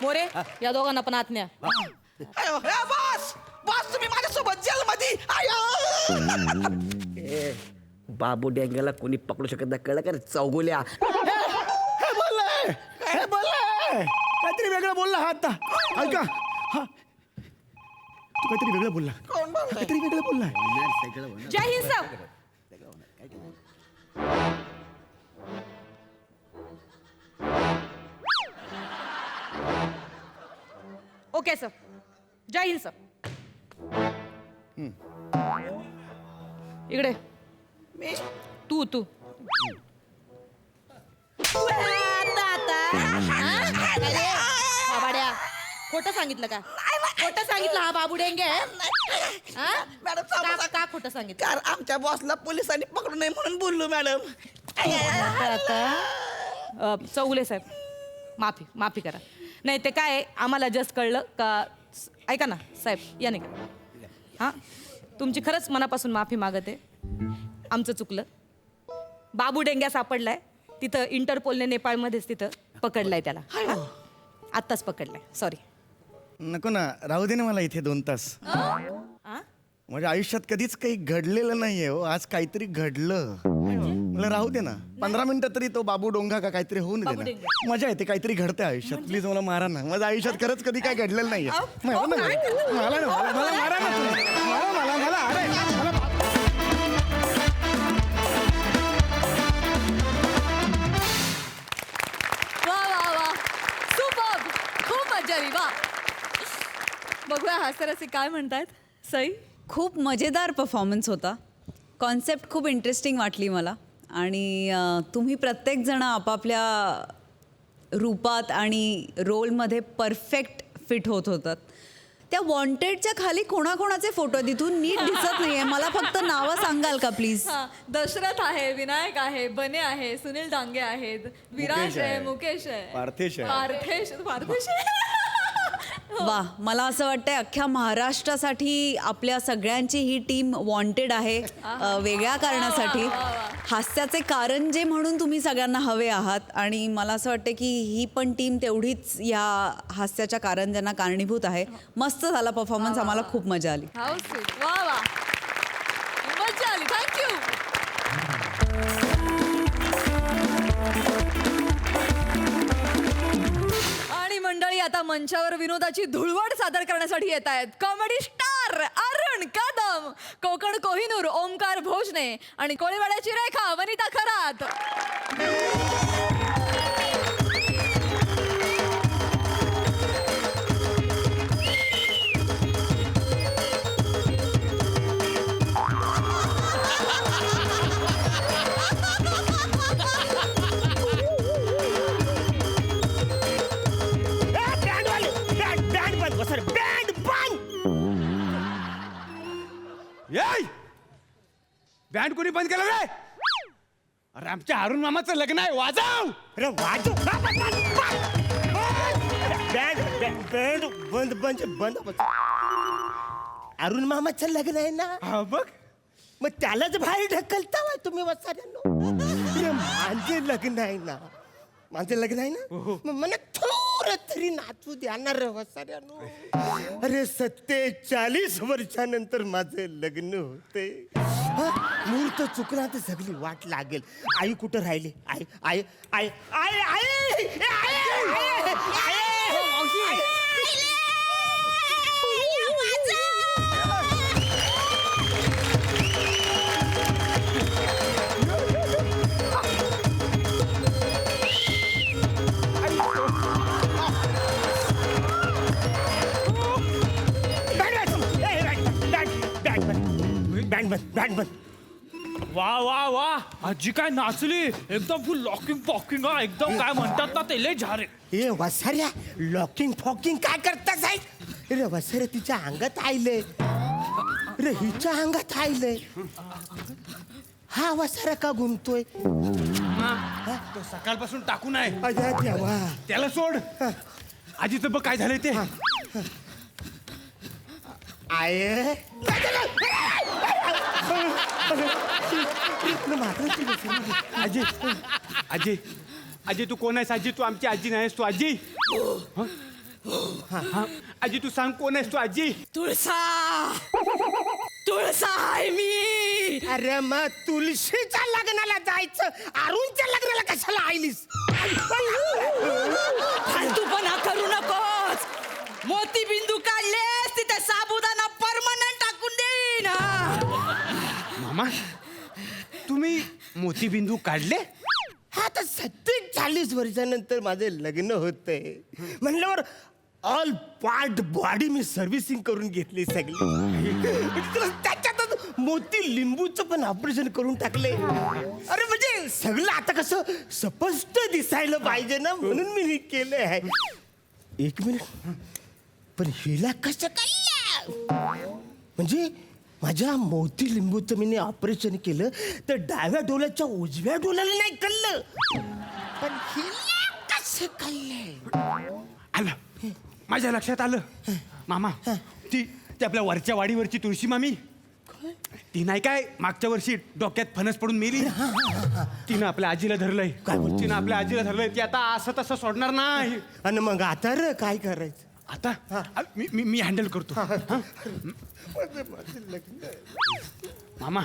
मोरे या दोघांना पण आत न्या. बॉस तुम्ही माझ्यासोबत जेलमध्ये बाबू डेंग्याला कोणी पकडू शकत नाही कळलं का रे? चौगुल्या हे बोललाय काहीतरी वेगळं बोलला हा आता ऐका हा तू काहीतरी वेगळं बोलला काहीतरी वेगळं बोललाय जय हिंद सर. ओके सर जय हिंद सर. इकडे तू बाबाड्या खोटं सांगितलं का? खोटं सांगितलं हा बाबू डेंगे हा? मॅडम का खोटं सांगितलं? कार आमच्या बॉसला पोलिसांनी पकडू नये म्हणून बोललो मॅडम. चौगुले साहेब माफी करा. नाही ते काय आम्हाला जस्ट कळलं का ऐका ना साहेब या नाही का हां तुमची खरंच मनापासून माफी मागते. आमचं चुकलं. बाबू डेंग्या सापडलाय तिथं इंटरपोलने नेपाळमध्येच तिथं पकडलाय त्याला. आत्ताच पकडलाय सॉरी. नको ना राहू दे ना मला इथे 2 तास माझ्या आयुष्यात कधीच काही घडलेलं नाहीये हो आज काहीतरी घडलं मला राहू दे ना 15 मिनिटं तरी तो बाबू डोंगा का काहीतरी होऊन दे ना मजा येते काहीतरी घडते आयुष्यात प्लीज मला मारा ना माझ्या आयुष्यात खरंच कधी काय घडलेलं नाहीये मला मारा ना तुम्ही. मला अरे मला वा सुपर खूप मजा आली वा. बघूया हास्यरसिक काय म्हणतायत. सई खूप मजेदार परफॉर्मन्स होता. कॉन्सेप्ट खूप इंटरेस्टिंग वाटली मला आणि तुम्ही प्रत्येकजण आपापल्या रूपात आणि रोलमध्ये परफेक्ट फिट होत होतात. त्या वॉन्टेडच्या खाली कोणाकोणाचे फोटो तिथून नीट दिसत नाहीये मला फक्त नावं सांगाल का प्लीज. हा दशरथ आहे विनायक आहे बने आहे सुनील डांगे आहेत विराज आहे मुकेश आहे पार्थेश आहे. पार्थेश वा मला असं वाटतंय अख्ख्या महाराष्ट्रासाठी आपल्या सगळ्यांची ही टीम वॉन्टेड आहे वेगळ्या कारणासाठी. हास्याचे कारंजे म्हणून तुम्ही सगळ्यांना हवे आहात आणि मला असं वाटतं की ही पण टीम तेवढीच या हास्याच्या कारंज्यांना कारणीभूत आहे. मस्त झाला परफॉर्मन्स आम्हाला खूप मजा आली. हाऊ स्वीट वा मजा आली थँक्यू. मंडळी आता मंचावर विनोदाची धुळवड सादर करण्यासाठी येत आहेत कॉमेडी स्टार अरुण कदम, कोकण कोहिनूर ओमकार भोजने आणि कोळीवाड्याची रेखा वनिता खरात. बँड कोणी बंद केलं रे? अरे आमच्या अरुण मामाचं लग्न आहे वाजव. अरे वाजव बंद बंद बंद अरुण मामाचं लग्न आहे ना. हा बघ मग त्यालाच बाहेर ढकलता होय तुम्ही वसाऱ्यांनो. माझे लग्न आहे ना माझं लग्न आहे ना मग मला थोडं तरी नाचू द्या ना रे वसाऱ्यांनो. अरे 47 वर्षानंतर माझं लग्न होते. मुहूर्त चुकला तर सगळी वाट लागेल. आई कुठं राहिली? आई आई आई आई आई बँड बंद. वा वा वा आजी काय नाचली एकदम फुल लॉकिंग पॉकिंग हा एकदम काय म्हणतात ना ते लय झारे. ए वसाऱ्या लॉकिंग फॉकिंग काय करता साहेब? रे वसाऱ्या तिच्या अंगात आयलंय, रे हिच्या अंगात आयलंय. हा वसारा का घुमतोय? तो सकाळपासून टाकून आहे. अरे देवा. त्याला सोड. आजीचं बघ काय झालंय ते. आय आजी आजी आजी तू कोण आहेस? आजी तू आमची आजी नाहीस तू आजी. हं? हा. आजी तू सांग कोण आहेस तू आजी? तुळसा तुळसा आहे मी. अरे मग तुळशीच्या लग्नाला जायचं, अरुणच्या लग्नाला कशाला आईलीस? फालतूपणा करू नकोस. मोती बिंदू काढलेस तिथे साबुदाणा परमनंट टाकून देईन. मामा तुम्ही मोतीबिंदू काढले? हा तर 40 वर्षानंतर माझे लग्न होतंय म्हणल्यावर ऑल पार्ट बॉडी मी सर्व्हिसिंग करून घेतली सगळी. त्याच्यातच मोती लिंबूचं पण ऑपरेशन करून टाकले. अरे म्हणजे सगळं आता कसं स्पष्ट दिसायला पाहिजे ना, म्हणून मी हे केलं आहे. एक मिनिट, पण हिला कसं काय? म्हणजे माझ्या मोती लिंबूचं मी ऑपरेशन केलं तर डाव्या डोळ्याच्या उजव्या डोळ्याला नाही कळलं, पण हिला कसं कळलं? आलं माझ्या लक्षात आलं. मामा ती आपल्या वरच्या वाडीवरची तुळशी मामी, ती नाही काय मागच्या वर्षी डोक्यात फणस पडून मेली. तिनं आपल्या आजीला धरलंय. तिनं आपल्या आजीला धरलंय. ती आता असं तसं सोडणार नाही. आणि मग आता रे काय करायचं? आता मी हँडल करतो. हं? मामा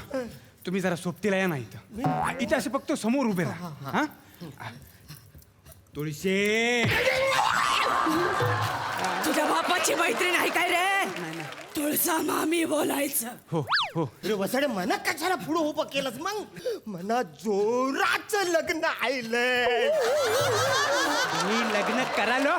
तुम्ही जरा सोबतीला या ना इथं. इथे असं फक्त समोर उभे राहा. हा? तुळशी तुझ्या बापाची मैत्रीण आहे काय रे? तुळसा मामी बोलायचं. हो हो अरे वसाडे मना कशाला पुढं उभं केलंस? मग मना जोराचं लग्न आयलंय. तुम्ही लग्न करालो.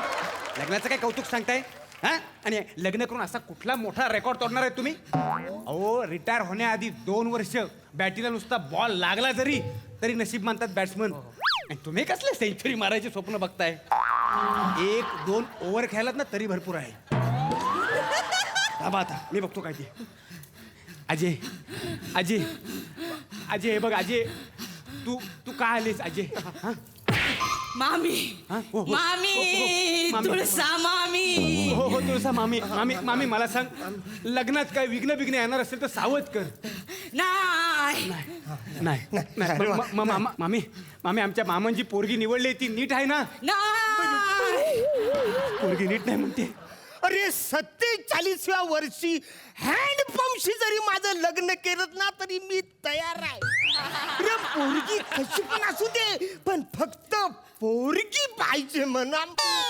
लग्नाचं काय कौतुक सांगताय? हा? आणि लग्न करून असा कुठला मोठा रेकॉर्ड तोडणार आहे तुम्ही? अहो रिटायर होण्याआधी 2 वर्ष बॅटीला नुसता बॉल लागला जरी तरी नशीब मानतात बॅट्समन. आणि तुम्ही कसले सेंचुरी मारायचे स्वप्न बघताय? 1-2 ओव्हर खेळलात ना तरी भरपूर आहे. आता मी बघतो काय ते. अजय अजय अजय हे बघ अजय, तू का आलीस अजय? हा? मामी हा? हो, हो. मामी हो, हो. मामी. तुळसा मामी. हो हो तुळसा मामी मामी मामी मला सांग, लग्नात काय विघ्न येणार असेल तर सावध कर. नाही नाही मामी मामी आमच्या मामांची पोरगी निवडली ती नीट आहे ना? नाही. पोरगी नीट नाही म्हणते. अरे 47व्या वर्षी हँडपंपशी जरी माझं लग्न केलं ना तरी मी तयार आहे. अरे पोरगी कशी पण असू दे, पण फक्त पोरगी पाहिजे म्हणा.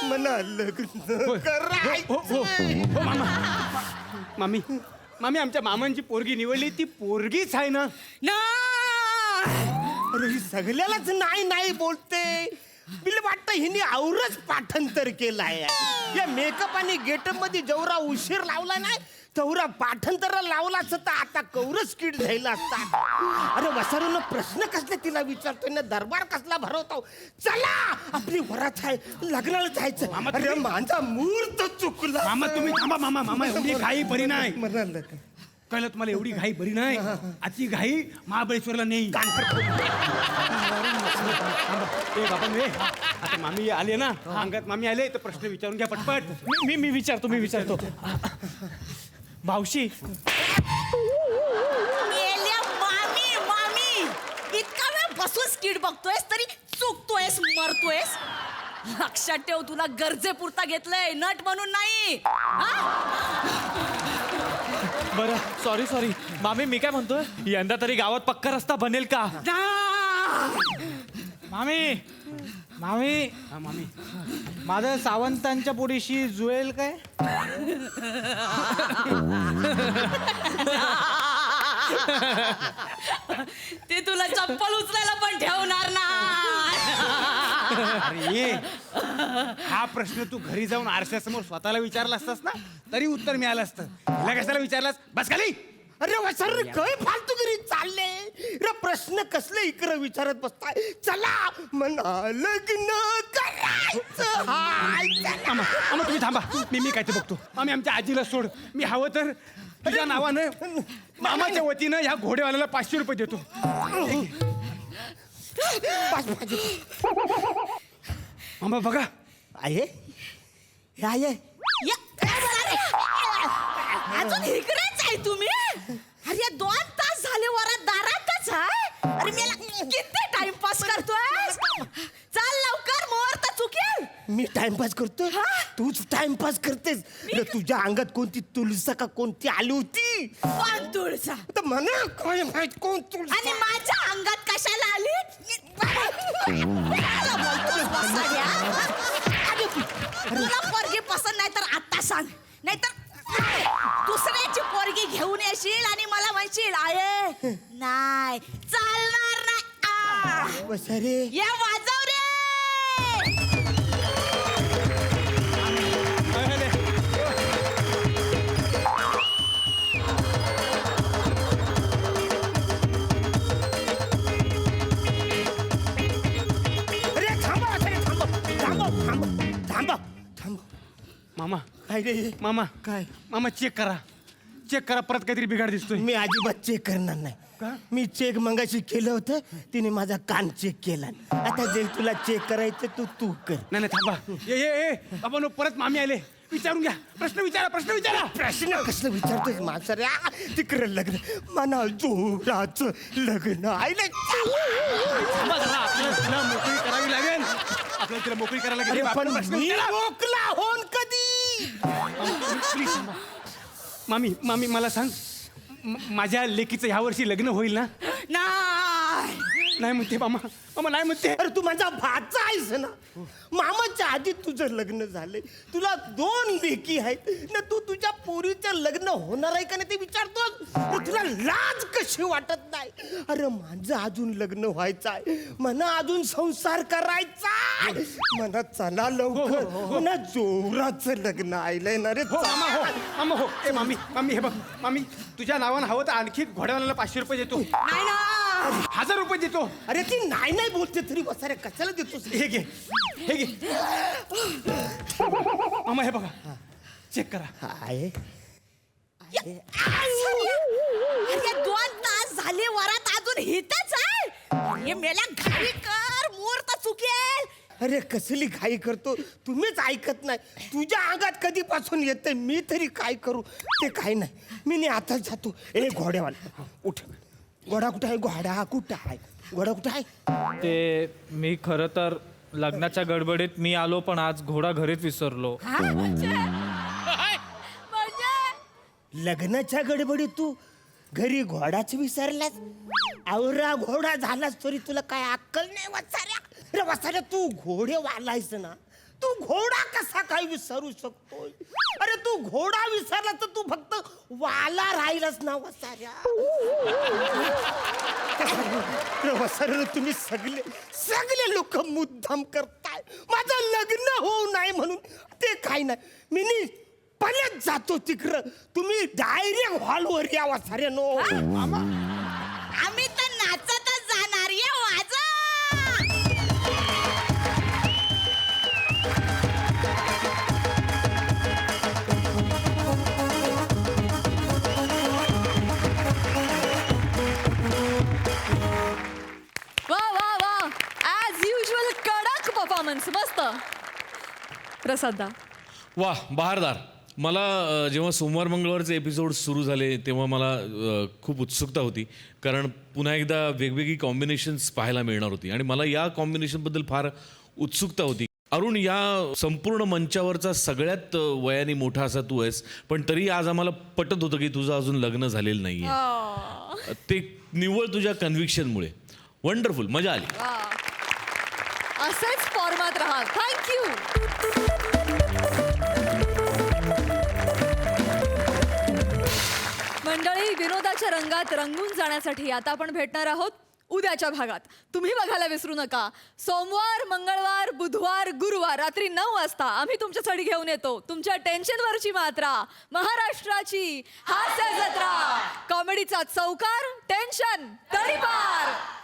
म्हणा लग्न करायचं. मामी मामी आमच्या मामांची पोरगी निवडली ती पोरगीच आहे ना? नाही. अरे ही सगळ्यालाच नाही नाही बोलते. बिल वाटतं हिने औरच पाठांतर केलाय. या मेकअप आणि गेटअप मध्ये जेवढा उशीर लावला नाही तेवढा पाठांतर लावला असता तर आता कौरच किड झाला असता. अरे वसारून प्रश्न कसले तिला विचारतोय ना, दरबार कसला भरवतो? चला आपली वरात आहे, लग्नाला जायचं. अरे माझा मुहूर्त चुकला. मामा तुम्ही थांबा. मामा एवढी घाई बरी नाही. म्हणाल कळलं तुम्हाला? एवढी घाई बरी नाही. आजची घाई महाबळेश्वरला नाही. ए बाबा मी आता मामी आले ना, अंगात मामी आले तर प्रश्न विचारून घ्या पटपट. मी विचारतो. मावशी मेल्या मामी मामी इतका वेळ बसून स्किड बघतोयस तरी चुकतोयस, मरतोयस. लक्षात ठेव, तुला गरजेपुरता घेतलंय, नट म्हणून नाही. बरं सॉरी मामी, मी काय म्हणतोय, यंदा तरी गावात पक्का रस्ता बनेल का? मामी मामी माझं सावंतांच्या पोरीशी जुळेल काय? ते तुला चप्पल उचलायला पण ठेवणार ना. अरे हा प्रश्न तू घरी जाऊन आरशासमोर स्वतःला विचारला असतास ना तरी उत्तर मिळालं असतं. हिला कशाला विचारलास? बस खाली. अरे वसर काय फालतू रे प्रश्न कसले इकडं विचारत बसताय? चला म्हणा लग्न करायचं हाय. चला. आम्हा तुम्ही थांबा. मी काय ते बघतो. आम्ही आमच्या आजीला सोड. मी हवं तर तुझ्या नावानं मामाच्या वतीनं ह्या घोडेवाल्याला 500 रुपये देतो. मामा बघा. आहे हे आहे. अजून इकडेच आहे तुम्ही? अरे 2 तास झाले वरात दारातच आहे. अरे मला किती टाइमपास करतोय. चल लवकर, मुहूर्त चुकेल. मी टाइमपास करतो. तूच टाइमपास करतेस. रे तुझ्या अंगात कोणती तुळसा का कोणती आली होती? कोण तुळसा? तर म्हणा काय माहित कोण तुळसा. आणि माझ्या अंगात कशाला आली? तुला पोरगी पसंत नाही तर आता सांग, नाहीतर दुसऱ्याची पोरगी घेऊन येशील आणि मला म्हणशील आहे नाही चालणार नाही. वसारे या वाजव रे. अरे थांबा वसारे थांबा थांबा थांबा थांबा थांबा. मामा काय रे मामा काय? मामा चेक करा परत काहीतरी बिघाड दिसतोय. मी अजिबात चेक करणार नाही. का? मी चेक मंगाशी केलं होतं. तिने माझा कान चेक केला. आता जे तुला चेक करायचं तू कर. नाही थांबा. ये आपण परत मामी आले. विचारून घ्या. प्रश्न विचारा. प्रश्न कसलं विचारतोय माणसाऱ्या? तिकडं लग्न मना जोराचं लग्न आहे. थांबा जरा. आपल्याला तिला मोकळी करावी लागेल. आपल्याला तिला मोकळी करायला लागेल. पण आपण प्रश्न मी विचारा. मोकला होऊन कधी? प्लीज थांबा. मामी मला सांग. माझ्या लेकीचं ह्या वर्षी लग्न होईल ना? नाही म्हणते मामा नाही म्हणते. अरे तू माझा भाचा आहेस ना. मामाच्या आधी तुझं लग्न झालंय. तुला 2 लेकी आहेत ना. तू तुझ्या पोरीचं लग्न होणार आहे का नाही ते विचारतो. तुला लाज कशी वाटत नाही? अरे माझं अजून लग्न व्हायचं आहे. म्हणा अजून संसार करायचा. म्हणा चला लवकर. म्हणा जोराचं लग्न आलंय ना रे. हो मामा हो. ए मामी हे बघ. मामी तुझ्या नावानं हवं तर आणखी घोड्यावाल्याला 500 रुपये देतो. 1000 रुपये देतो. अरे ती नाही बोलते तरी बसारे कशाला देतोस? हे घे मामा हे बघा. चेक करा. आहे अरे 2 तास झाले वरात अजून हितच आहे. हे मेला घाई कर, मुहूर्त चुकेल. अरे कसली घाई करतो. तुम्हीच ऐकत नाही. तुझ्या अंगात कधीपासून येते. मी तरी काय करू ते काय नाही. मी आता जातो. ए घोड्यावाला उठ. घोडा कुठं आहे? घोडा कुठं आहे? ते मी खरं तर लग्नाच्या गडबडीत मी आलो, पण आज घोडा घरीच विसरलो. लग्नाच्या गडबडीत तू घरी घोडाच विसरलास? आवरा घोडा झालास तरी तुला काय अक्कल नाही वसाऱ्या? रे वसाऱ्या तू घोडे वालायस ना. तू घोडा कसा काय विसरू शकतो? अरे तू घोडा विसरला तर तू फक्त वाला राहिलास ना वसाऱ्या. वसाऱ्या तुम्ही सगळे लोक मुद्दाम करताय. माझं लग्न होऊ नये म्हणून. ते काय नाही. मी पळत जातो तिकडं. तुम्ही डायरेक्ट हॉलवर या वसाऱ्या. नो आम्ही तर नाचतच जाणार. ये वाजा. वा ॲज युजल कडक परफॉर्मन्स. मस्त. प्रसादा वाह बहारदार. मला जेव्हा सोमवार मंगळवारचे एपिसोड सुरू झाले तेव्हा मला खूप उत्सुकता होती, कारण पुन्हा एकदा वेगवेगळी कॉम्बिनेशन्स पाहायला मिळणार होती आणि मला या कॉम्बिनेशनबद्दल फार उत्सुकता होती. अरुण, या संपूर्ण मंचावरचा सगळ्यात वयाने मोठा असा तू आहेस, पण तरी आज आम्हाला पटत होतं की तुझं अजून लग्न झालेलं नाही आहे. ते निव्वळ तुझ्या कन्व्हिक्शनमुळे. वंडरफुल, मजा आली. असेच फॉर्मात राहा. थँक्यू. मंडळी, विनोदाच्या रंगात रंगून जाण्यासाठी आता आपण भेटणार आहोत उद्याच्या भागात. तुम्ही बघायला विसरू नका. सोमवार, मंगळवार, बुधवार, गुरुवार रात्री 9 वाजता आम्ही तुमच्यासाठी घेऊन येतो तुमच्या टेन्शनवरची मात्रा, महाराष्ट्राची हास्य जत्रा. कॉमेडीचा चौकार, टेन्शन टेन्शन तडीपार.